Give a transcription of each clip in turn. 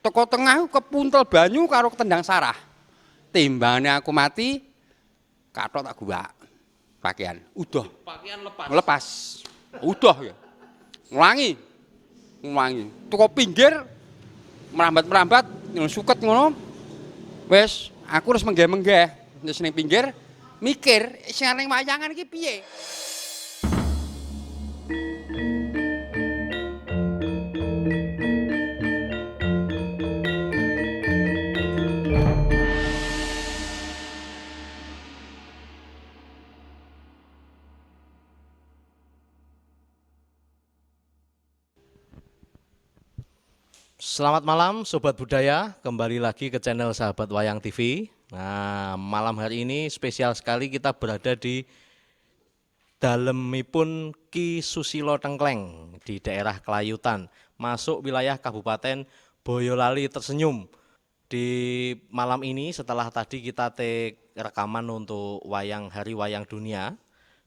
Teko tengah kepuntel banyu karo ketendang sarah. Timbangane aku mati, kathok tak gua pakaian. Udah. Pakaian lepas. Lepas. Udah ya. Nglangi. Teko pinggir merambat-merambat suket ngono. Wis, aku harus menggeh-menggeh. Wis ning pinggir mikir sing ning wayangan iki piye. Selamat malam Sobat Budaya, kembali lagi ke channel Sahabat Wayang TV. Nah, malam hari ini spesial sekali kita berada di dalemipun Ki Susilo Tengkleng di daerah Kelayutan, masuk wilayah Kabupaten Boyolali Tersenyum. Di malam ini setelah tadi kita take rekaman untuk Hari Wayang Dunia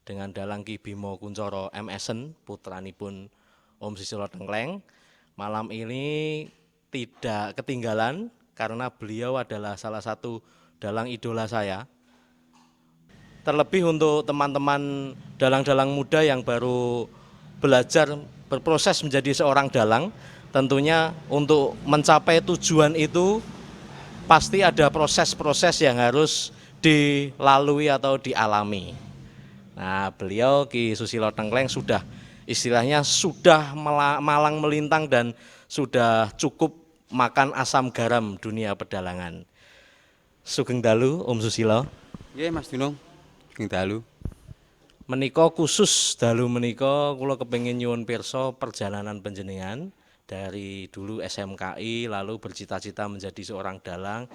dengan dalang Ki Bimo Kuncoro MSN, putranipun Om Susilo Tengkleng. Malam ini tidak ketinggalan karena beliau adalah salah satu dalang idola saya. Terlebih untuk teman-teman dalang-dalang muda yang baru belajar berproses menjadi seorang dalang, tentunya untuk mencapai tujuan itu pasti ada proses-proses yang harus dilalui atau dialami. Nah, beliau Ki Susilo Tengkleng istilahnya sudah malang melintang dan sudah cukup makan asam garam dunia pedalangan. Sugeng dalu Om Susilo. Nggih Mas Dunung. Sugeng dalu. Menika khusus dalu menika kula kepengin nyuwun pirsa perjalanan panjenengan dari dulu SMKI lalu bercita-cita menjadi seorang dalang,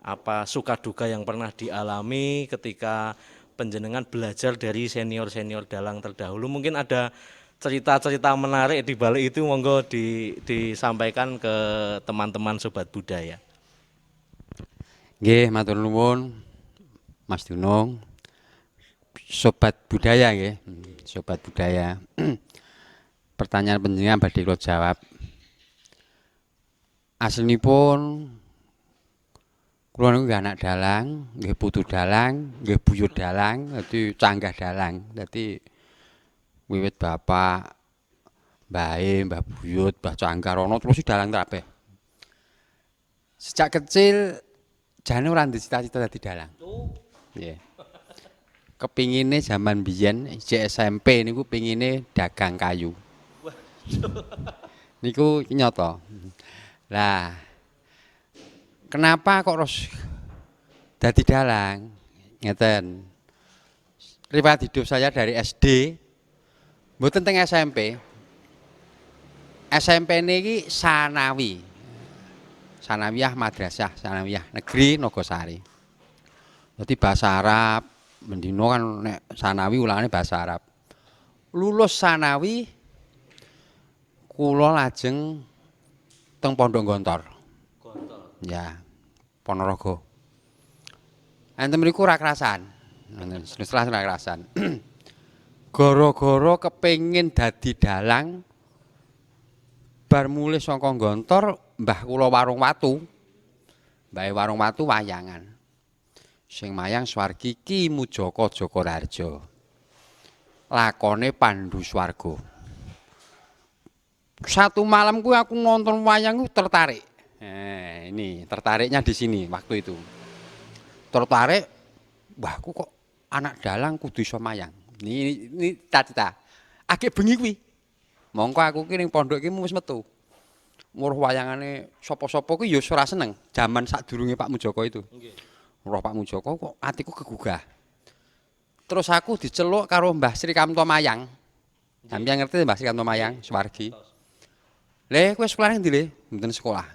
apa suka duka yang pernah dialami ketika panjenengan belajar dari senior-senior dalang terdahulu. Mungkin ada cerita-cerita menarik di balik itu, monggo disampaikan ke teman-teman Sobat Budaya. Nggih, matur nuwun Mas Dunung. Sobat Budaya nggih. Sobat Budaya. Pertanyaan panjenengan badhe kula jawab. Aslinipun kula niku anak dalang, nggih putu dalang, nggih buyut dalang, dadi canggah dalang. Dadi wiwit bapak, mbahe, mbah buyut, mbah cangkar ana terus dalang kabeh. Sejak kecil jane ora ndek cita-cita dadi dalang. Nggih. Kepingine zaman biyen isih SMP niku pingine dagang kayu. Niku nyata. Lah kenapa kok harus dadi dalang? Ngeten. Riwayat hidup saya dari SD mboten teng SMP. SMP niki sanawi. Sanawiyah Madrasah Sanawiyah Negeri Nogosari. Dadi bahasa Arab, mendino kan nek sanawi ulangane bahasa Arab. Lulus sanawi kula lajeng teng Pondok Gontor. Ya, Ponorogo. Enten mriku ra krasan. Enten setelah ra krasan. Gara-gara kepengin dadi dalang bar mulih saka Gontor, mbah kula warung watu. Mbahe warung watu wayangan. Sing mayang Swargi Ki Mujaka Jakararja. Lakone Pandhu Swarga. Satu malam kuwi aku nonton wayang tertarik. Ini tertariknya di sini waktu itu. Tertarik, mbahku kok anak dalang kudu iso mayang. Ini cita-cita. Agek bengi kuwi. Mongko aku ki ning pondok iki wis metu. Muruh wayangane sapa-sapa kuwi ya ora seneng. Jaman sadurunge Pak Mujaka itu. Nggih. Muruh Pak Mujaka kok atiku kegugah. Terus aku diceluk karo Mbah Sri Kamto Mayang. Sampeyan ngerti Mbah Sri Kamto Mayang, Suwargi. Le kowe sekolah ning ndi le? Mboten sekolah.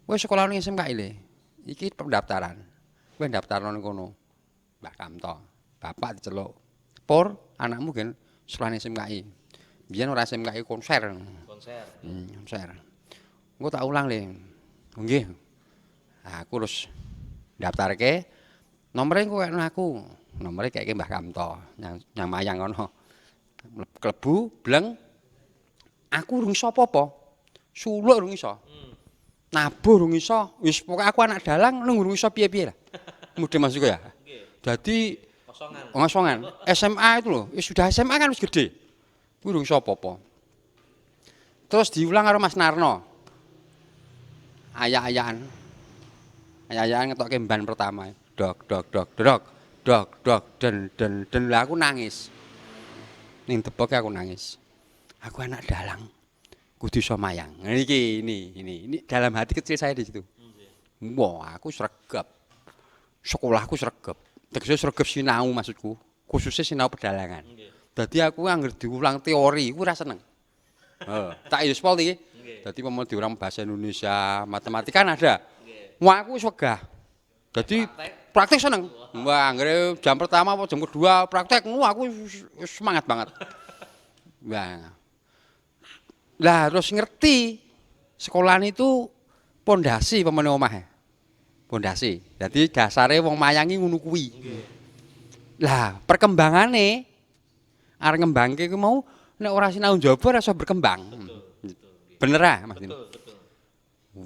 Kowe sekolah ning SMK le. Iki pendaftaran. Kowe daftarno ning kono. Mbah Kamto. Bapak diceluk. Pur, anakmu gen sekolah ning SMKI. Biyen ora SMKI konser. Konser. Engko tak ulang le. Nggih. Nah, aku terus daftarke. Nomere engko kekno aku. Nomere keke Mbah Kamto. Yang mayang ngono. Klebu, bleng. Aku urung iso apa-apa. Suluk urung iso. nabuh rung iso, wis pokoke aku anak dalang nang rung iso piye-piye lah. Mudhe Mas Joko ya. Jadi ngosongan. SMA itu loh, sudah SMA kan wis gede. Kuwi rung iso apa-apa. Terus diulang karo Mas Narno. Ayak-ayakan. Ayak-ayakan ngetokke ban pertama. Dok dok dok dok dok dok den lah aku nangis. Ning deboke aku nangis. Aku anak dalang. Kudu iso mayang. Ini dalam hati kecil saya di situ. Wah, aku sregep. Sekolahku sregep. Tegese sregep sinau maksudku, khususnya sinau pedalangan. Dadi aku angger diulang teori, aku ora seneng. Tak ispol iki. Dadi mau diulang bahasa Indonesia, matematika kan ada. Wah, aku wis wegah. Dadi praktek seneng. Wah, anggere jam pertama apa jam kedua praktek, wah aku semangat banget. Wah. Lah terus ngerti sekolahan itu pondasi pemene omah. Pondasi. Jadi dasare wong mayangi ngono kuwi. Lah, perkembangane arep ngembangke ku mau nek ora sinau njaba ora iso berkembang. Bener ah, Mas Dino.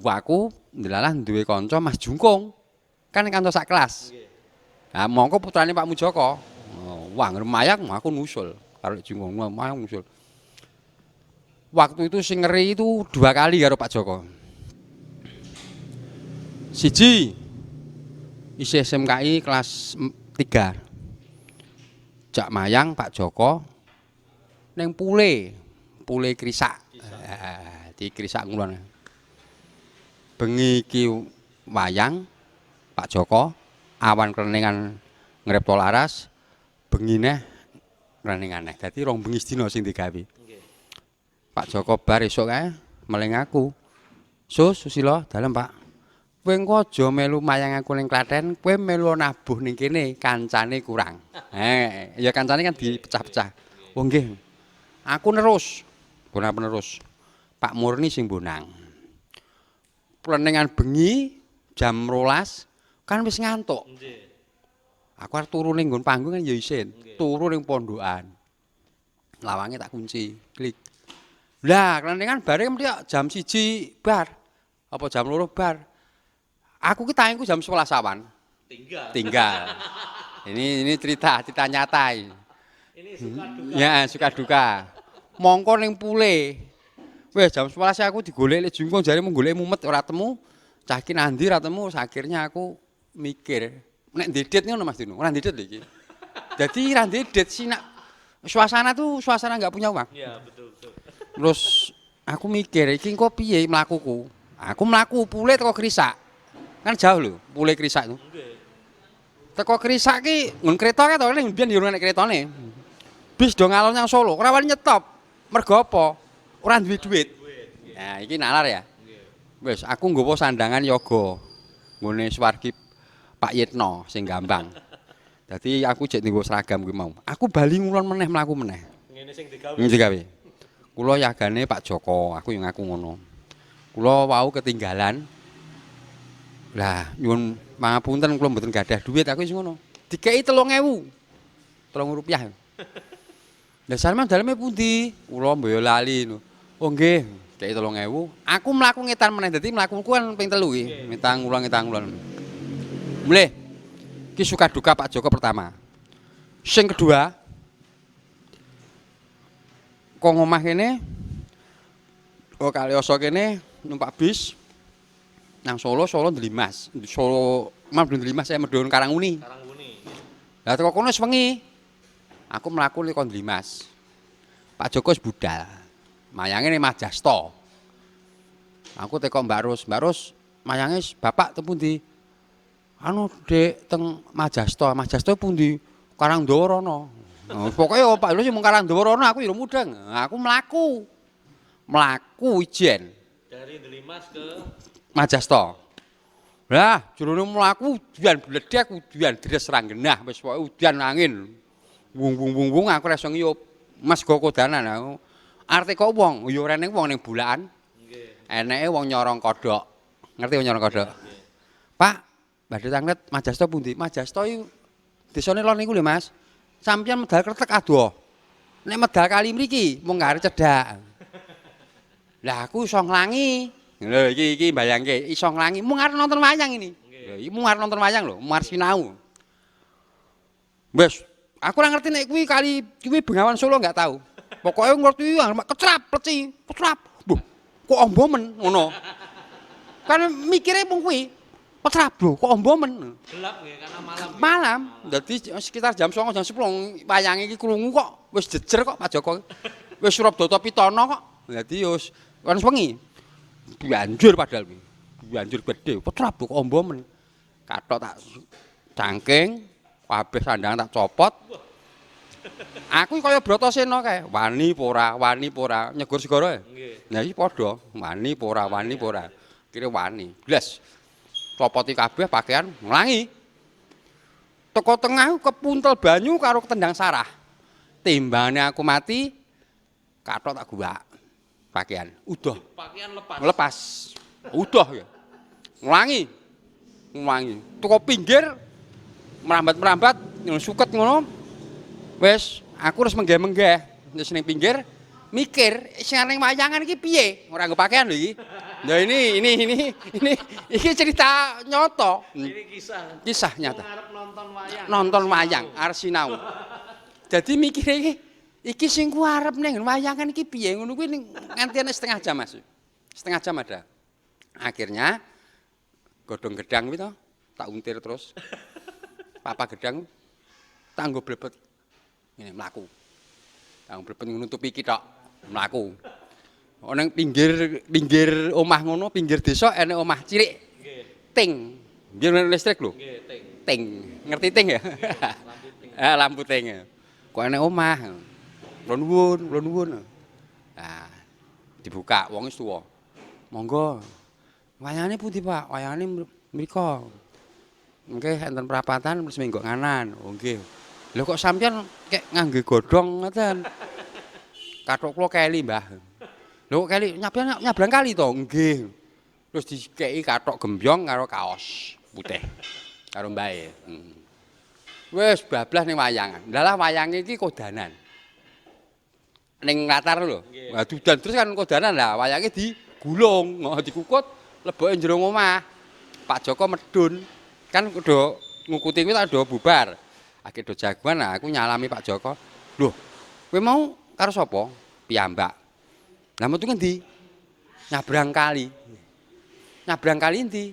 Wah, aku ndelalah duwe kanca Mas Jungkung. Kan kanca sak kelas. Nah, mongko putrane Pak Mujoko. Wah, mayang aku nusul karo Jungkung, mayang nusul. Waktu itu sing ngeri itu 2 kali karo Pak Joko. Siji isi SMKI kelas 3. Jak mayang Pak Joko neng pule krisak. Di krisak ngulon. Bengi iki wayang Pak Joko awan kleningan ngrepto laras bengine kleningan. Dadi rong bengi sedina sing digawe. Pak Joko bar esuk kae meling aku. Susilo dalem Pak. Kowe engko aja melu mayang aku ning Klaten, kowe melu nabuh ning kene, kancane kurang. Ya kancane kan dipecah-pecah. Oh nggih. Aku nerus. Bonang penerus. Pak Murni sing bonang. Pleningan bengi jam 12 kan wis ngantuk. Aku arep turu ning nggon panggung kan ya isin. Turu ning pondokan. Lawange tak kunci, klik. Lah, kleningan bare mesti jam 1 bar. Apa jam 2 bar. Aku ki tayangku jam 11 awan. Tinggal. Ini cerita nyata ini. Ini suka duka. Ya, suka duka. Mongko ning pule. Wes jam 11 aku digolek le Jungkung jare mung golek mumet ora temu. Cah iki nandi ora temu, akhirnya aku mikir, nek ndedet ngono Mas Dino, ora ndedet lho iki. Dadi ra ndedet sinak suasana enggak punya uang. Iya, betul. Terus aku mikir iki engko piye mlakuku. Aku mlaku pule teko Krisak. Kan jauh lho, pule Krisak itu. Teko Krisak ki ngun kereta ka to ning mbiyen yo nek keretane. Bis do ngalor nang Solo, ora wani nyetop. Mergo apa? Ora duwe duit. Nah, iki nalar ya. Wis aku nggawa sandangan yoga. Nggone Swargi Pak Yitno sing Gambang. Dadi aku jek nggawa seragam kuwi mau. Aku bali ngulon meneh mlaku meneh. Ngene sing digawe. Digawe. Kula yagane Pak Joko, aku yang ngaku ngono. Kula wau ketinggalan. Lah nyuwun pangapunten kula mboten gadah duit aku wis ngono. Dikeki 3.000. 3.000 rupiah. Lah sampean daleme pundi? Kula mboyo lali ngono. Oh nggih, kei 3.000. Aku mlaku ngetan meneh dadi mlakuku kan ping 3 iki. Ngetang ngulon. Mulih. Ki suka duka Pak Joko pertama. Sing kedua, kok ngomah kene, kok Kalioso kene numpak bis nang Solo Ndelimas. Solo Ndelimas saya medhun Karanguni. Lah teko kono wis wengi. Aku mlaku ning Ndelimas. Pak Joko wis budal. Mayange ning Majasto. Aku teko Mbak Ros, mayange bapak teng pundi? Anu Dek teng Majasto. Majasto pundi? Karangdawa rono. Pokoke Pak Lho mung Karangdawa rono aku ya mudeng. Aku mlaku ijen. Dari Ndelimas ke Majasto. Lah, jroning mlaku udan bledek, udan deres ranggenah, wis pokoke udan angin. Wung aku ora iso ngiyup. Mas gokodanan aku. Arte kok wong, ya ora ning wong ning bulakan. Nggih. Eneke wong nyorong kodhok. Ngerti wong nyorong kodhok? Pak, badhe tanglet Majasto pundi? Majasto iki desane lor niku lho, Mas. Sampeyan medal kretek adoh. Nek medal kali mriki mung arep cedhak. Lah aku iso nglangi. Lho iki bayangke iso nglangi mung arep nonton wayang ini. Lho iki mung arep nonton wayang lho, mung arep sinau. Wes, aku ora ngerti nek kuwi Bengawan Solo enggak tahu. Pokoke ngerti kecrap pleci, kecrap. Duh, kok ombo men ngono. Kan mikire mung kuwi. Kecrap lho, kok ombo men. Gelap nggih karena malam. Malam, dadi sekitar jam 09.00 jam 10 wayange iki krungu kok wis jejer kok Pak Joko. Wis Surabdata Pitono kok. Dadi wis wengi. Banjur padahal kuwi. Banjur gedhe, petrap kok ombo men. Kathok tak cangking, kabeh sandang tak copot. Aku kaya Bratasena kae, wani apa ora, nyegur segara. Nggih. Lah iki padha, wani apa ora. Kire wani. Blas. Copoti kabeh pakaian nglangi. Teko tengah kepuntel banyu karo ketendang sarah. Timbangane aku mati, kathok tak guwak. Pakaian udah Pakaian lepas udah ya nglangi teko pinggir merambat suket ngono wis aku harus menggeh terus ning pinggir mikir sing ning wayangan iki piye ora nggo pakaian lho iki lha ini cerita nyoto ini kisah nyata arep nonton wayang arep sinau jadi mikire iki sing ku arep ning wayangan iki piye ngono kuwi nganti setengah jam Mas. Setengah jam ada. Akhirnya godhong gedang kuwi to tak untir terus. Papa gedang tak nggo blebet. Ngene mlaku. Tak blebet nutupi iki tok mlaku. Ana ning pinggir omah ngono, pinggir desa enek omah cilik. Nggih. Ting. Biar listrik lho. Nggih, ting. Ngerti ting ya? Lampu ting. Lampu ting. Kok enek omah. Kula nuwun. Nah, dibuka wong wis tuwa. Monggo. Wayangane pundi, Pak? Wayangane mriko. Nggih, enten prapatan terus minggo nganan. Oh nggih. Lho kok sampeyan kek ngangge godhong ngoten. Kathok kula keli, Mbah. Lho kok keli nyabrang kali to? Nggih. Terus dikeki kathok gembyong karo kaos putih. Karo mbae. Wis bablas ning wayangan. Ndalah wayange iki kodanan. Ning latar lho. Lah dudan terus kan kodanan lah wayange digulung, dikukut leboke jero omah. Pak Joko medun. Kan do ngukuti kuwi tak do bubar. Akhire do jagoan lah aku nyalami Pak Joko. Loh, kowe mau karo sapa? Piyambak. Lah metu ngendi? Nyabrang kali. Nyabrang kali endi?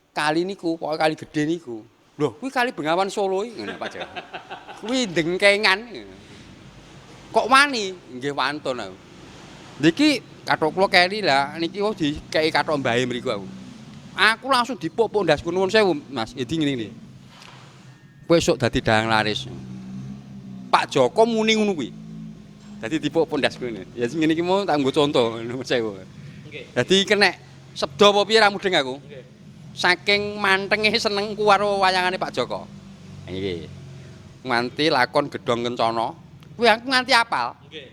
Kali niku, pokoke kali gedhe niku. Loh, kuwi kali Bengawan Solo iki ngene Pak Joko. Kuwi dengkengan. Kok wani? Nggih wantun aku. Niki kathok kula keri lah niki wis dikeki kathok mbahe mriku aku. Aku langsung dipuk-puk ndasku nuwun sewu, Mas. Jadi ngene. Kowe esuk dadi dalang laris. Pak Joko muni ngono kuwi. Dadi dipuk-puk ndasku ngene. Ya sing ngene iki mau tak nggo conto nuwun sewu. Nggih. Dadi kenek sebda apa piye ra mudeng aku. Nggih. Saking mantenge senengku karo wayangane Pak Joko. Iki. Nganti lakon gedhong kencana. Kuwi aku nganti apal. Nggih.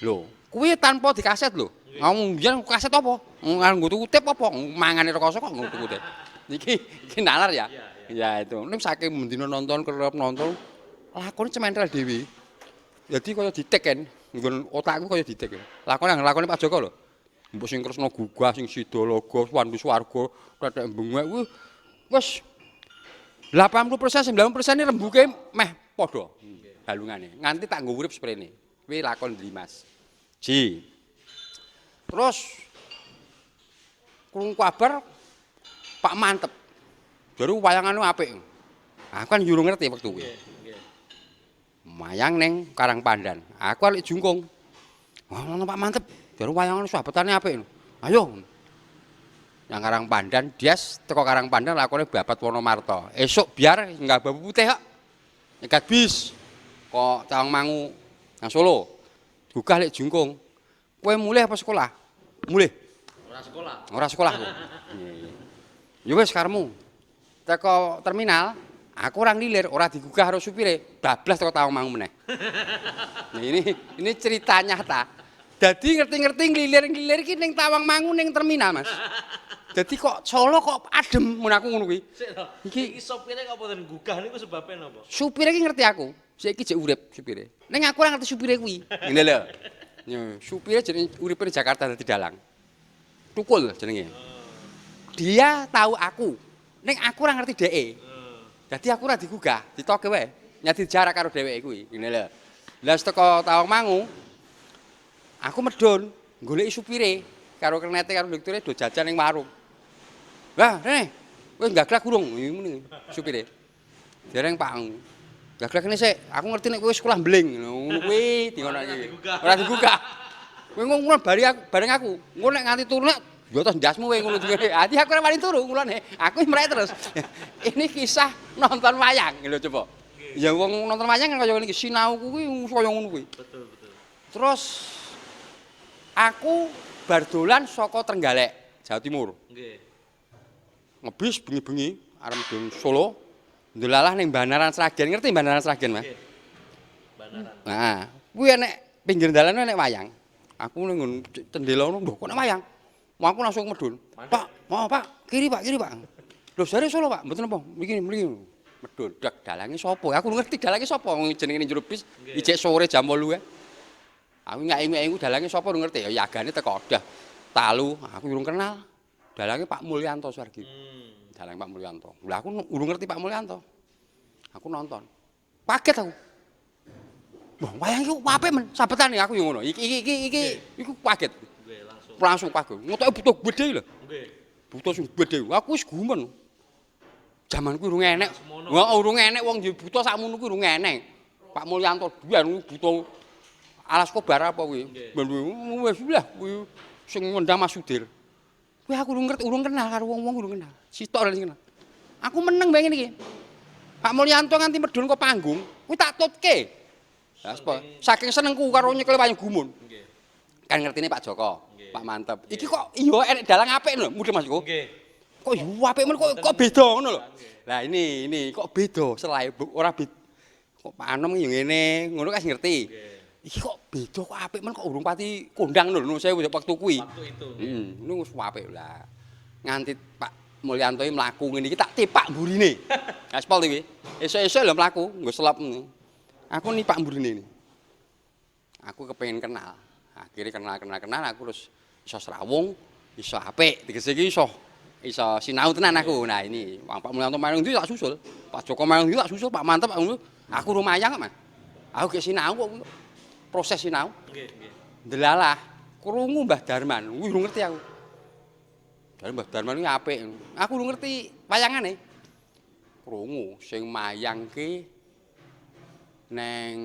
Lho, kuwi tanpa dikaset lho. Ngomong yen kaset apa? Nganggo tuku tip apa? Mangane rekoso kok nggo tuku tip. Iki nalar ya. Ya itu. Ning saking mendina nonton kerep nonton lakone cementel dhewe. Jadi kaya ditek kan. Nggon otakku kaya ditek. Lakone Pak Joko lho. Mbok sing Kresna Gugah, sing Sidalaga, Wandu Swarga, Tetek Bengek wis 80% 90% ini rembuke meh padha. Balungane. Nganti tak nggo urip sprene. Kuwi lakon Dimas. Ji. Terus krungu kabar Pak Mantep. Jare wayangane apik. Aku kan yo ngerti wektu kuwi. Wayang ning Karangpandan. Aku arek jungkung. Wah, ngono Pak Mantep. Jare wayangane sahabetane apik. Ayo. Nang Karangpandan, Dias teko Karangpandan lakone Babat Wonomarta. Esuk biar enggak babu putih kok. Nyegat bis. Kok Tawangmangu nang Solo. Gugah lek jungkung. Kowe mulih apa sekolah? Mulih. Ora sekolah. Ya wis karemu. Teko terminal, aku ora nglilir, ora digugah karo supire, bablas teko Tawangmangu meneh. Nah, ini cerita nyata. Dadi ngerti-ngerti nglilir-nglilir iki ning Tawangmangu ning terminal, Mas. Dadi kok Solo kok adem mun aku ngono kuwi. Sik to. Iki supire kok mboten gugah niku sebabe napa? Supire iki ngerti aku. Saiki jek urip supire. Ning aku ora ngerti supire kuwi. Ngene lho. Yo, supire jenenge uripe di Jakarta dadi dalang. Tukul jenenge. Dia tahu aku. Ning aku ora ngerti dheke. Dadi aku ora digugah, ditoke wae. Nyadi jarak karo dheweke kuwi. Ngene lho. Lah teko Tawangmangu aku medhun goleki supire karo kernete karo direkture do jajan ning warung. Lah, Rene, kowe gaglak urung? Ngene supire. Dereng Pak. Gaglak kene sik, aku ngerti nek kowe sekolah mbling. Ngono kuwi dingono iki. Ora digugah. Kowe ngono bareng aku. Engko nek nganti turu nek yo tos ndasmu kowe ngono dhewe. Ati aku ora wani turu ngulone. Aku wis mrek terus. Ini kisah nonton wayang lho coba. Ya wong nonton wayang kan kaya ngene iki, sinau kuwi kaya ngono kuwi. Betul, betul. Terus aku bar dolan saka Trenggalek, Jawa Timur. Nggih. Ngebis bengi-bengi arep medhun Solo. Ndelalah ning Banaran Sragen, ngerti Banaran Sragen, Mas? Nggih. Banaran. Nah, kuwi enek pinggir dalan enek wayang. Aku ning nggon cendela ngono, lho kok enek wayang. Wah, aku langsung medhun. Pak, mau Pak, kiri Pak, kiri Pak. Lho jare Solo Pak, mboten apa, mriki mriki. Medhun, dak dalange sapa? Aku ngerti dalange sapa, jenenge ning jero bis ijek sore jam 8 ya. Aku ngek-ngek dalange sapa ngerti ya yagane teko dah. Talu, aku urung kenal. Dalange Pak Mulyanto Suwargi. Dalang Pak Mulyanto. Lah aku urung ngerti Pak Mulyanto. Aku nonton. Kaget aku. Wah, wayang iki apik men, sabetan aku yo ngono. Iki kaget. Nggih, langsung. Langsung kaget. Ngotoke butuh gede lho. Nggih. Butuh sing gede. Aku wis gumen. Jaman kuwi urung enek. Wah, urung enek wong nduwe buta sakmono kuwi urung enek. Pak Mulyanto duwe buta alas kobar apa kuwi. Wis lah kuwi sing ngundang Mas Sudir. Kuwi aku urung kenal karo wong-wong urung kenal. Sitok sing kenal. Aku meneng bae ngene iki. Pak Mulyanto nganti medhun kok panggung, kuwi tak tutke. Lah saking senengku karo nyekel wayang gumun. Nggih. Kan ngertine Pak Joko, Pak Mantep. Iki kok iya enek dalang apik lho, mudhe Mas Joko. Nggih. Kok iya apik men kok beda ngono lho. Lah ini kok beda selae ora beda. Kok Pak Anom yo ngene, ngono kan ngerti. Iki kok beda kok apik men kok urung pati kondang lho saya waktu kuwi. Waktu itu. Ngono wis apik lah. Nganti Pak Mulyanto iki mlaku ngene iki tak tepak mburine. Aspal iki. Esuk-esuk lho mlaku nggo selop ngene. Aku nih Pak mburine ini. Aku kepengin kenal. Akhirnya kenal aku terus iso srawung, iso apik, tegese iki iso sinau tenan aku. Nah ini Pak Mulyanto main ndi tak susul. Pak Joko main ndi tak susul, Pak Mantep aku rumayang Mas. Aku gek sinau kok proses sinau. Nggih, nggih. Ndelalah krungu Mbah Darman, kuwi urung ngerti aku. Dari Mbah Darman iki apik. Aku urung ngerti wayangane. Krungu sing mayangke neng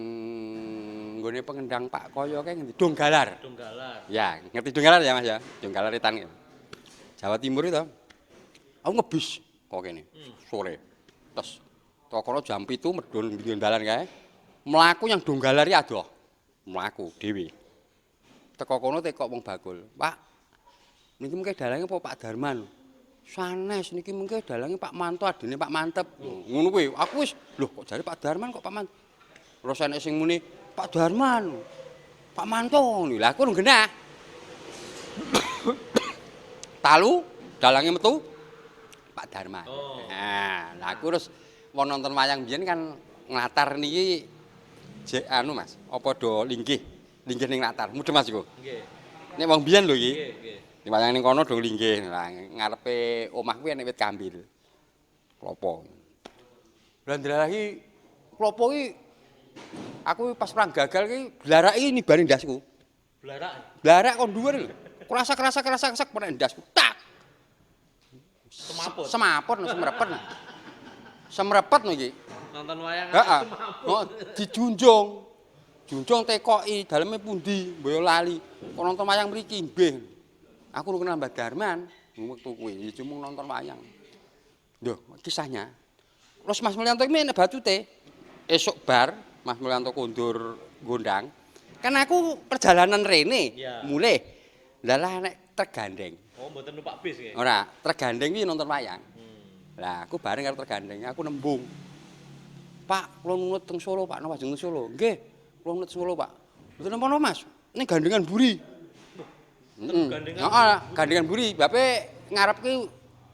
nggone pengendang Pak Koyo kae ngendi? Donggalar. Donggalar. Ya, ngerti Donggalar ya Mas ya? Donggalar Etan. Jawa Timur itu. Aku ngebis kok kene. Sore. Terus tokono jam 7 medhun pinggir dalan kae. Mlaku yang Donggalar iki adoh. Mlaku dhewe. Teko kono tekok wong bakul. Pak, niki mengke dalange apa Pak Darman? Sanes niki mengke dalange Pak Manto adine Pak Mantep. Ngono kuwi. Aku wis, lho kok jare Pak Darman kok Pak Mantep. Terus enek sing muni Pak Darman, Pak Manto, lha aku urung genah. Talu, dalange metu Pak Darman. Nah, lah aku terus wong nonton wayang biyen kan nglatar niki jek anu Mas, apa do linggih ning latar. Mudhe Mas iku. Nggih. Nek wong biyen lho iki. Nggih, nggih. Ning wayang ning kono do linggih. Lah ngarepe omah kuwi enek wit kambil. Klopo. Lah ndelala iki klopo iki aku pas perang gagal ki blarak iki nibani ndasku. Blarak. Blarak kon dhuwur lho. Kerasa pada ndasku. Tak. Semaput. Semaput semrepet. Semrepet no iki. Nonton wayang Heeh. semaput. Oh, dijunjung. Junjung tekoki daleme pundi, mboyo lali. Kok nonton wayang mriki nggih. Aku lu kenal Mbah Darman waktu kuwi, cuma nonton wayang. Lho, kisahnya. Terus Mas Mulyanto iki nek batute esuk bar Mas Mulyanto kondur gondang. Kan aku perjalanan rene, Ya. mulih. Lah nek tergandeng. Oh, mboten numpak bis nggih. Ora, tergandeng iki nonton wayang. Lah aku bareng karo tergandeng, aku nembung. Pak, kula nunut teng Solo, Pak, napa jeneng Solo? Nggih, kula nunut Solo, Pak. Mboten napa Mas, ning gandengan buri. Heeh. Heeh, gandengan buri, bape ngarep ki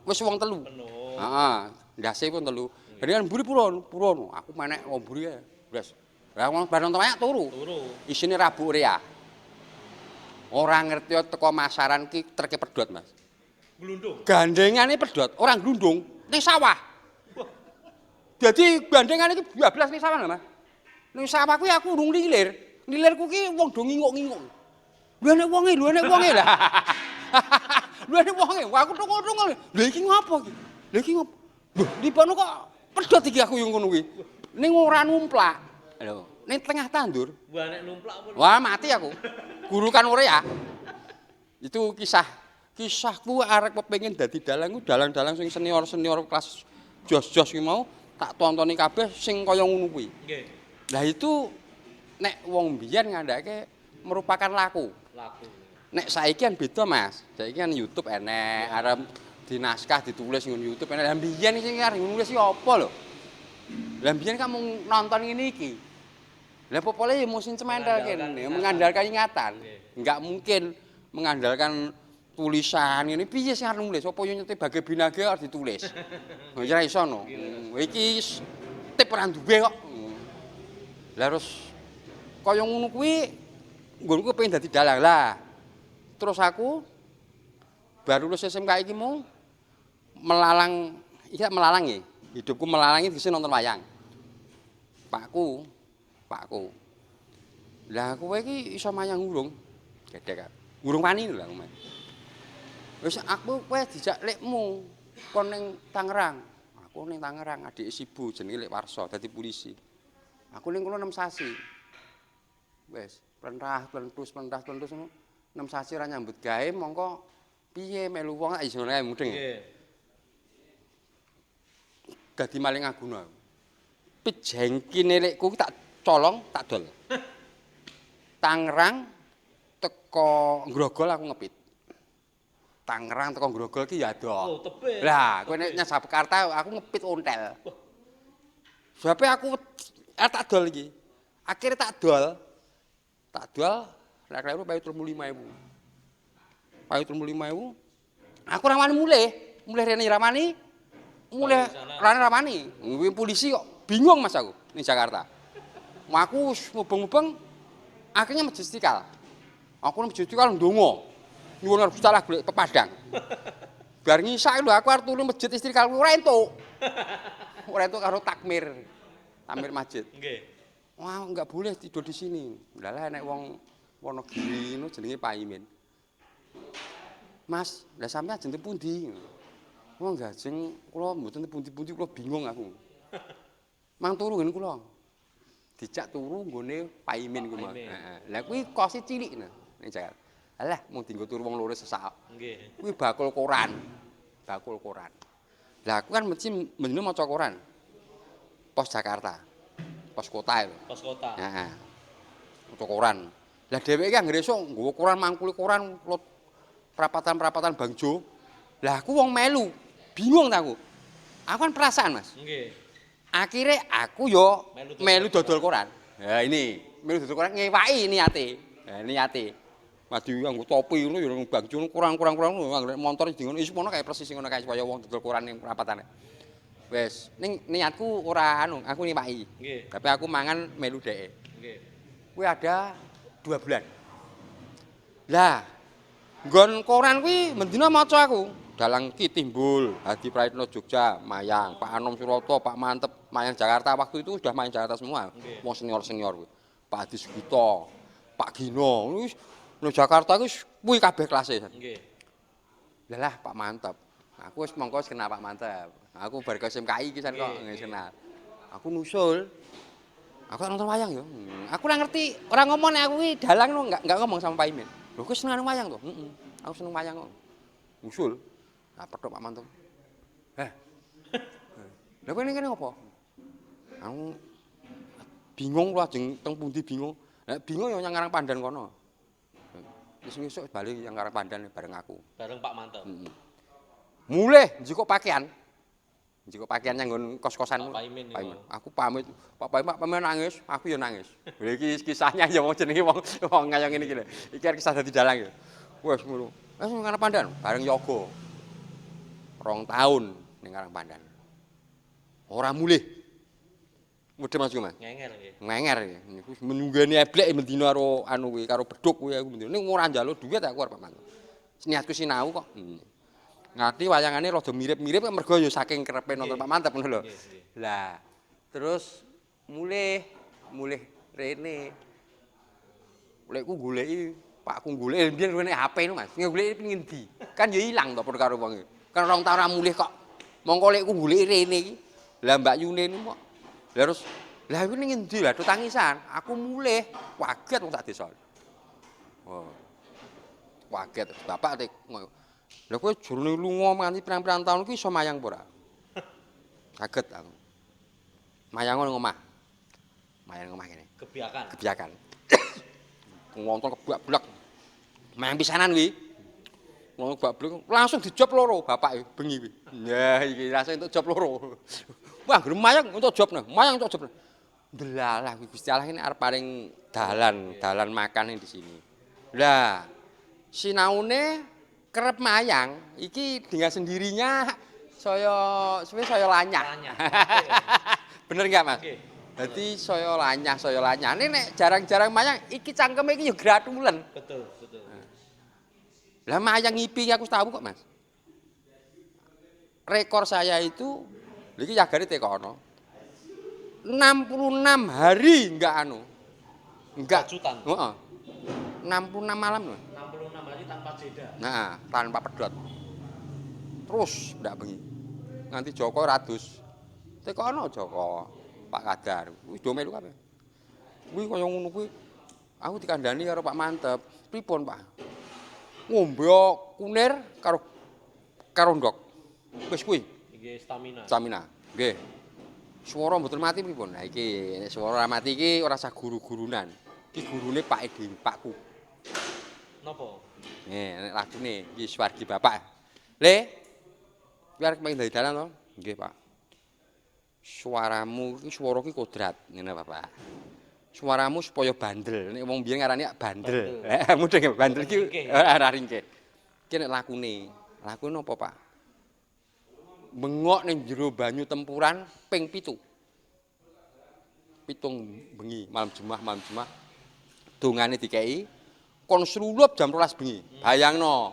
wis wong telu. Penuh. Heeh, ndase pun telu. Gandengan buri puron. Aku menek wong buri ae. Blas. Lah wong bar nonton wayang turu. Turu. Isine rabuk rea. Ora ngerti teko masaran ki treke pedhot, Mas. Glundung. Gandengane pedhot, ora glundung, ning sawah. Jadi gandengane iki bablas ning sawah lho, Mas. Ning sawah kuwi aku urung lilir. Lilirku ki wong do nginguk-nginguk. Lha nek wonge lah. Lha nek wonge, aku tunggu-tunggu. Lha iki ngopo iki? Lha iki ngopo? Lho, lipono kok pedhot iki aku yo ngono kuwi. Ning ora numplak. Lho, ning tengah tandur. Wah nek numplak apa? Wah, mati aku. Guru kan ora ya. Itu kisahku arek kepengin dadi dalang ku dalang-dalang sing senior-senior kelas jos-jos ki mau tak tontoni kabeh sing kaya ngono kuwi. Nggih. Lah itu nek wong biyen ngandhake merupakan laku. Laku. Nek saiki kan beda, Mas. Saiki kan YouTube enek, arep dinaskah ditulis nang YouTube enek. Lah biyen iki arep nulis iki apa lho? Lah biyen kan mung nonton ngene iki. Lah popole ya musim cementel kene, mengandalkan ingatan. Enggak mungkin mengandalkan tulisan ini piye sing arep nulis apa yo nyete bage binage harus ditulis. Ya ora iso no. Iki tip ora duwe kok. Lah terus kaya ngono kuwi nggonku pengen dadi dalang lah. Terus aku baru lulus SMK iki mau melalang ya. Hidupku melalang iki nonton wayang. Pakku. Lah kowe iki iso mayang urung? Gedek. Urung wani lho aku. Wis aku kowe dijak lekmu kon ning Tangerang. Aku ning Tangerang, adik Sibu jenenge Lek Warso dadi polisi. Aku ning kono 6 sasi. Wis, plentus ngono. 6 sasi ora nyambut gawe mongko piye melu wong iso ae mudeng. Nggih. Dadi maling aguna. Pit jengkine lekku tak colong, tak dol. Tangerang teko Grogol aku ngepit. Tangerang teko Grogol ki ya ado. Oh, tebel. Lah, kowe nek nyasar Jakarta aku ngepit ontel. Sebab aku tak dol iki. Akhire tak dol. Lek kleru payu 35.000. Payu 35.000. Aku ora wani mulih rene ramani. Mulih rene ramani. Kuwi polisi kok bingung Mas aku ning Jakarta. Aku mubeng-mubeng akhirnya masjid Istiqlal. Aku nang masjid Istiqlal ndonga. Nyuwun Gusti Allah golek pepadang. Bar ngisak lho aku arep turu masjid Istiqlal ora entuk. Ora entuk karo takmir. Takmir masjid. Nggih. Wah, enggak boleh tidur di sini. Lah nek wong Wonogiri ngono jenenge Paimin. Mas, lah sampeyan ajeng pundi? Wong gajeng kula mboten pundi-pundi kula bingung aku. Mang turu ngene kula. Dijak turu nggone Paimin kuwi. Heeh. Lah kuwi kose cilik ning Jakarta. Alah mung dienggo turu wong loro sesak. Nggih. Kuwi bakul koran. Lah aku kan mesti menino maca koran. Pos Jakarta. Pos kota itu. Pos kota. Heeh. Maca koran. Lah dheweke anggere esuk nggawa koran mangkuli koran perapatan-perapatan Bangjo. Lah aku wong melu. Bingung ta aku. Aku kan perasaan, Mas. Nggih. Akhirnya aku yo melu dodol koran. Ya ini, melu dodol koran ngewaki niate. Ya niate. Maju nganggo topi ngono ya Bangjo kurang-kurang ngono motor dingono iso ngono kae persis ngono kae supaya wong dodol koran ning perapatane. Wes, ning niatku ora anu, aku niwaki. Nggih. Tapi aku mangan melu dheke. Nggih. Kuwi ada 2 bulan. Lah, nggon koran kuwi mendina maca aku. Dalang Ki Timbul, Hadi Praitno Jogja, Mayang, Pak Anom Suroto, Pak Mantep, Mayang Jakarta waktu itu sudah Mayang Jakarta semua. Okay. Wong senior-senior kuwi. Pak Hadi Sugito, Pak Gino, wis nang Jakarta kuwi kabeh kelase. Nggih. Lah Pak Mantep. Aku wis mongko kenal Pak Mantep. Aku bar ke SMKI iki kok kenal. Aku nusul. Aku nonton wayang yo. Aku ora ngerti, ora ngomong nek aku kuwi dalang enggak ngomong sama Pak Imin. Lho kowe seneng wayang to? Heeh. Aku seneng wayang kok. Nusul. Nah, pedhok Pak Mantep. Lha kowe kene ngopo? Aku bingung lho ajeng teng pundi bingung. Nek bingung yo nyang Karang Pandan kono. Wis esuk bali yang Karang Pandan bareng aku. Bareng Pak Mantep. Heeh. Mulih njikuk pakaian. Njikuk pakaian yang nggon kos-kosanmu. Pak Imin. Aku pamit, Pak Paimin nangis, aku ya nangis. Lha iki kisahnya ya wong jenenge wong kaya ngene iki lho. Iki arep kisah dadi dalang ya. Wes ngono. Wes nang Karang Pandan bareng yoga. 2 tahun ning Karang Pandan. Ora mulih. Mudhe Mas Mas. Ngenger nggih. Ngenger niku menunggani eblek mendina karo anu kuwi karo beduk kuwi aku mendina. Ning ora njaluk dhuwit aku arep mantu. Niatku sinau kok. Ngerti wayangane rada mirip-mirip mergo ya saking kerepe nonton Pak Mantep ngono lho. Lah terus mulih rene. Mulihku goleki Pakku golek mbiyen rene HP no Mas. Goleki ping endi? Kan ya ilang to padha karo wong e. Kan rong taun ora mulih kok. Mongko lekku goleki rene iki. Lah Mbak Yune niku kok. Lah terus lah iku ning endi lah do tangisan. Aku mulih kaget wong sak desa. Oh. Kaget bapak tek. Lah kowe jurune lunga nganti pirang-pirang taun ki iso mayang apa ora? Kaget aku. Mayang nang omah. Mayang nang omah kene. Gebyakan. Ngonton kebak-blak. Mayang pisanan kuwi. Ngono kebak-blak langsung dijob loro bapake bengi kuwi. Ya iki langsung entuk job loro. Wah, ngger mayang entuk job nah. Mayang entuk job. Delalah kuwi Gusti Allah ini arep paring dalan makan di sini. Lah, sinaune kerep mayang iki dengan sendirinya saya lanyah. Bener enggak Mas? Dadi saya lanyah. Nek jarang-jarang mayang iki cangkeme iki ya gratulen. Betul. Lah mayang ngipi aku tahu kok Mas. Rekor saya itu iki jagane tekono. 66 hari enggak Kejutan. Heeh. 66 malam loh. 66 hari tanpa jeda. Nah, tanpa pedot. Terus ndak bengi. Nganti Joko ratus. Tekono Joko, Pak Kadar. Wis do melu kabeh. Kuwi kaya ngono kuwi. Aku dikandani karo Pak Mantep. Pripun, Pak? Ngombe kunir karo ndok. Wis kuwi. Nggih stamina. Nggih. Swara mboten mati pripun? Nah iki nek swara mati iki ora usah guru-gurunan. Iki gurune Pak Edi, Pakku. Napa? Nek lagune iki Swargi Bapak. Le. Kuwi arep pengen dadi dalan to? Nggih, Pak. Suaramu iki swara iki kodrat, ngene Bapak. Suaramu supaya bandel. Nek wong biyen ngarani bandel. Mudeng bandel iki ora ringkih. Iki nek lakune napa, Pak? Bengok ning jero banyu tempuran ping 7. 7 bengi malam Jumat. Dongane dikeki kon srulup jam 12 bengi. Bayangno.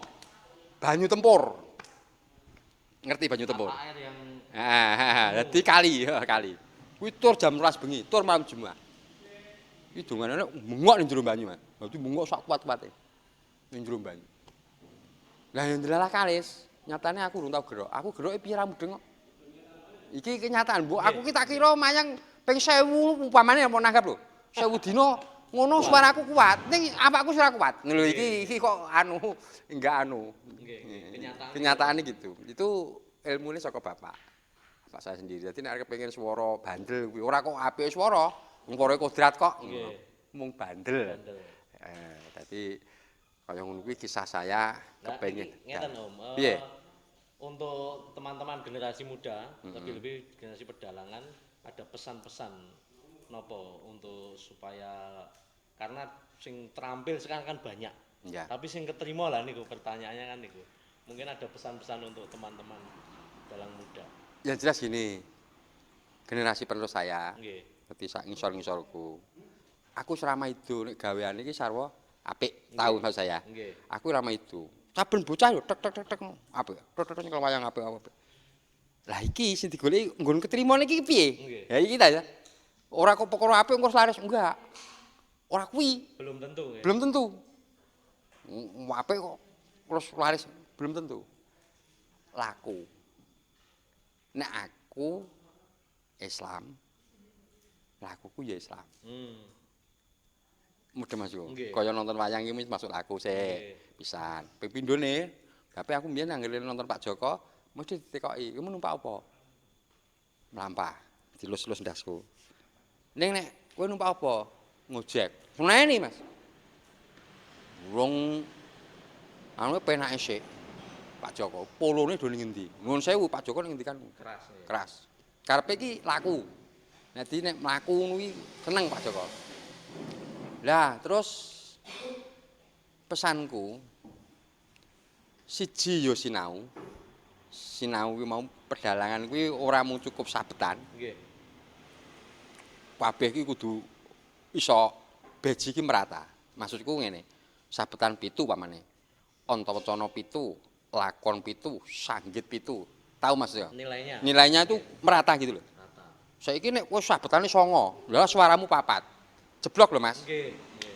Banyu tempur. Ngerti banyu tempur? Air yang Dadi kali. Kuwi tur jam 12 bengi, tur malam Jumat. Iki dongane bengok ning jero banyu, Mas. Dadi bengok sak kuat-kuate. Ning jero banyu. Lah yang delalah kalis. Nyatane aku urung tau gerok. Aku geroke piye ra mudeng kok. Iki kenyataan, Mbok. Aku ki tak kira mayang ping 1000 upamane apa nanggap lho. 1000 dina ngono suaraku kuat. Ning awakku ora kuat. Lho iki kok enggak nggih, kenyataane gitu. Itu ilmune saka bapak saya sendiri. Dadi nek arep pengen swara bandel kuwi ora kok apike swara, ngpore kodrat kok. Mung bandel. Dadi kaya ngono kuwi kisah saya kepengin. Ngeten Om. Piye? Untuk teman-teman generasi muda, lebih-lebih generasi pedalangan, ada pesan-pesan nopo untuk supaya karena sing terampil sekarang kan banyak. Ya. Tapi sing keterima lah niku pertanyaannya kan niku. Mungkin ada pesan-pesan untuk teman-teman dalang muda. Ya jelas gini. Generasi penerus saya. Nggih. Dadi sak ngisor-ngisorku. Aku selama itu nek gaweane iki sarwa apik, tahu maksud saya. Nggih. Aku lama itu. Saben bocah yo tek apik. Tek nyekel wayang apik. Lah iki sing digoleki nggon ketrima niki piye? Ya iki ta ya. Ora kok perkara apik engko laris enggak. Ora kuwi. Belum tentu ya. Belum tentu. Apik kok terus laris belum tentu. Laku. Nek aku Islam, lakuku ya Islam. Mudhe Mas yo. Kaya nonton wayang iki masuk laku sik. Pisan. Ping pindhone, bape aku mbiyen anggere nonton Pak Joko, mesti ditekoki, "Kamu numpak apa?" Mlampah, dilus-lus ndasku. Ning nek kowe numpak apa? Ngojek. Seneni, Mas. Wong anu penake sik. Pak Joko, polone do ning endi? Nuwun sewu Pak Joko ning endi kan? Keras. Karepe iki laku. Dadi nek mlaku ngono kuwi seneng Pak Joko. Lah, terus pesanku siji yo sinau. Sinau kuwi mau pedalangan kuwi ora mung cukup sabetan. Nggih. kabeh iki kudu iso beji iki merata. Maksudku ngene, sabetan 7 pamane. Antawacana 7, lakon 7, sanggit 7. Tahu Mas ya? Nilainya. Nilainya itu merata gitu loh. Rata. Saiki nek kowe sabetane 9, lha suaramu 4. Jeblok lho Mas. Nggih, nggih.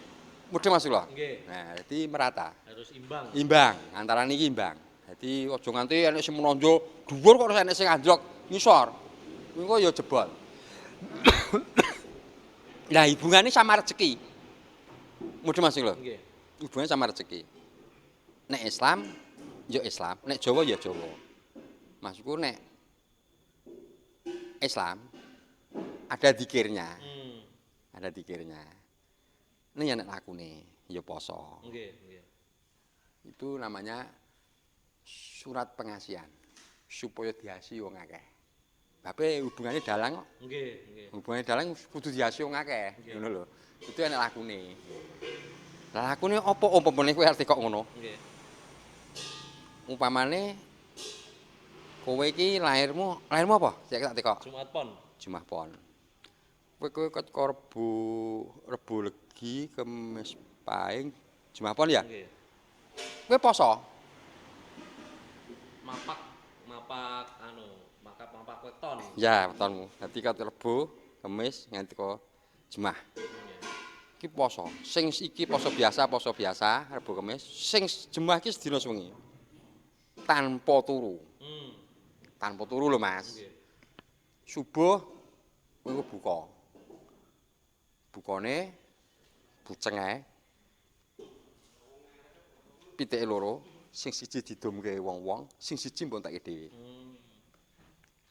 Mudhe Mas lho. Nggih. Nah, dadi merata. Harus imbang. Imbang, antara niki imbang. Dadi aja nganti enek sing menonjol dhuwur kok enek sing anjlok ngisor. Kuwi kok ya jebol. Nah, hubungannya sama rezeki. Mudhe Mas lho. Nggih. Hubungannya sama rezeki. Nek Islam, ya Islam. Nek Jawa, ya Jawa. Maksudku nek Islam ada dikirnya. Ada dikirnya. Ini ya nek lakune, ya poso. Nggih, nggih. Itu namanya surat pengasihan. Supaya diasi wong akeh. Bape hubungannya dalang kok. Nggih, nggih. Hubungannya dalang kudu diasi wong akeh. Ngono lho. Itu enek lakune. Lah lakune apa umpamane kowe arep kok ngono? Nggih. Umpamane kowe iki lahirmu apa? Sik tak tekok. Jumat Pon. Jumat Pon. Kowe teko Rebo Legi, Kemis Pahing, Jumat Pon ya? Nggih. Kowe poso? Mapak weton. Ya, wetonmu. Dadi kat Rebo, Kemis nganti teko Jumat. Iki poso. Sing iki poso biasa, Rebo Kemis. Sing Jumat iki sedina sewengi. Tanpa turu. Tanpa turu lho, Mas. Nggih. Subuh kowe buka. Bukane buceng ae. Pitike loro, sing siji didomke wong-wong, sing siji mbok tak dhewe.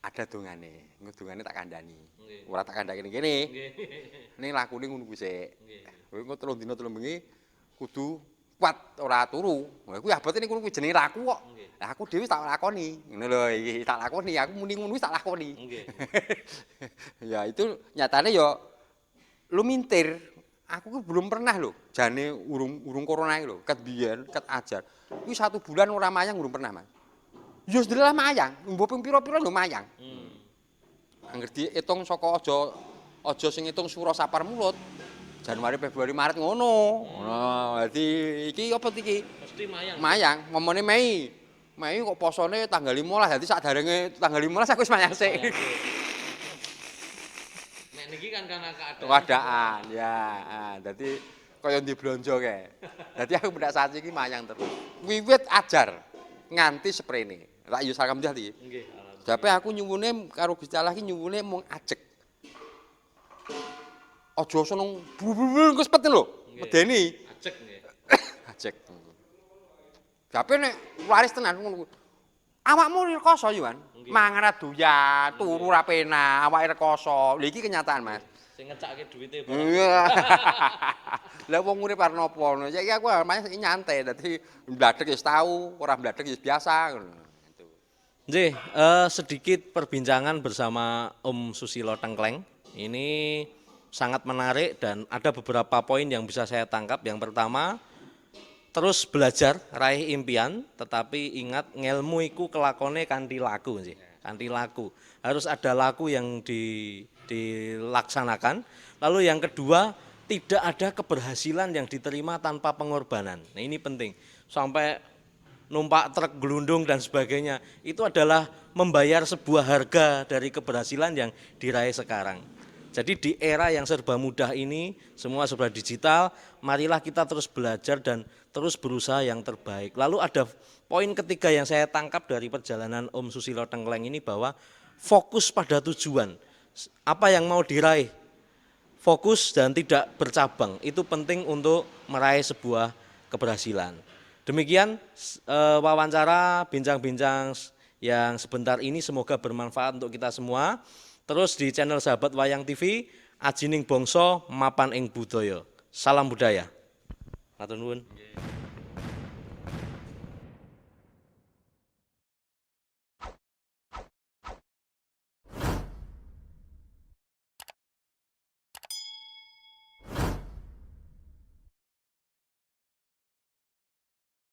Ada dongane, ngedongane tak kandhani. Ora tak kandhani kene. Nggih. Ning lakune ngono kuwi sik. Nggih. Kowe engko 3 dina 3 bengi kudu kuat ora turu. Lha kuwi abote niku kuwi jenenge laku kok. Lah aku dhewe tak lakoni. Ngono lho iki tak lakoni, aku muni ngono wis tak lakoni. Nggih. Ya itu nyatane ya lumintir. Aku ki belum pernah lho, jane urung corona iki lho, ket biyen, ket ajar. Kuwi 1 bulan ora mayang urung pernah, Mas. Ya sedelah mayang, mbok ping pira-pira lho mayang. Angger diitung saka aja sing ngitung sura sapar mulut. Januari, Februari, Maret ngono. Ngono. Dadi iki apa iki? Mesti mayang. Mayang, momone Mei. Mei kok posone tanggal 15, dadi sadarenge tanggal 15 aku wis mayang sik. Nek niki kan karena keadaan. Keadaan, ya. Dadi kaya ndi blonjo kae. Dadi aku pendak saat iki mayang terus. Wiwit ajar nganti sprene. Tak yo alhamdulillah iki. Nggih, alhamdulillah. Tapi aku nyuwune karo Gusti Allah iki nyuwune mung ajeg. Aja seneng wis peten lho. Medeni. Ajek nggih. Ajeg. Tapi nek waris tenan ngono. Awakmu rekoso yo, Wan. Mangan ra doyan, turu ra penak, awake rekoso. Lha iki kenyataan, Mas. Sing ngecake duwite Iya. Lah wong urip arep napa ngono. Saiki aku malah nyantai dadi mbladek wis tau, ora mbladek wis biasa ngono. Gitu. Nggih, sedikit perbincangan bersama Om Susilo Tengkleng. Ini sangat menarik dan ada beberapa poin yang bisa saya tangkap. Yang pertama, terus belajar raih impian, tetapi ingat ngelmu iku kelakone kanthi laku nggih. Kanthi laku. Harus ada laku yang dilaksanakan. Lalu yang kedua, tidak ada keberhasilan yang diterima tanpa pengorbanan. Nah, ini penting. Sampai numpak truk gelundung dan sebagainya, itu adalah membayar sebuah harga dari keberhasilan yang diraih sekarang. Jadi di era yang serba mudah ini, semua serba digital, marilah kita terus belajar dan terus berusaha yang terbaik. Lalu ada poin ketiga yang saya tangkap dari perjalanan Om Susilo Tengkleng ini bahwa fokus pada tujuan. Apa yang mau diraih, fokus dan tidak bercabang, itu penting untuk meraih sebuah keberhasilan. Demikian wawancara, bincang-bincang yang sebentar ini semoga bermanfaat untuk kita semua. Terus di channel Sahabat Wayang TV, ajining bangsa mapan ing budaya. Salam budaya. Matur nuwun.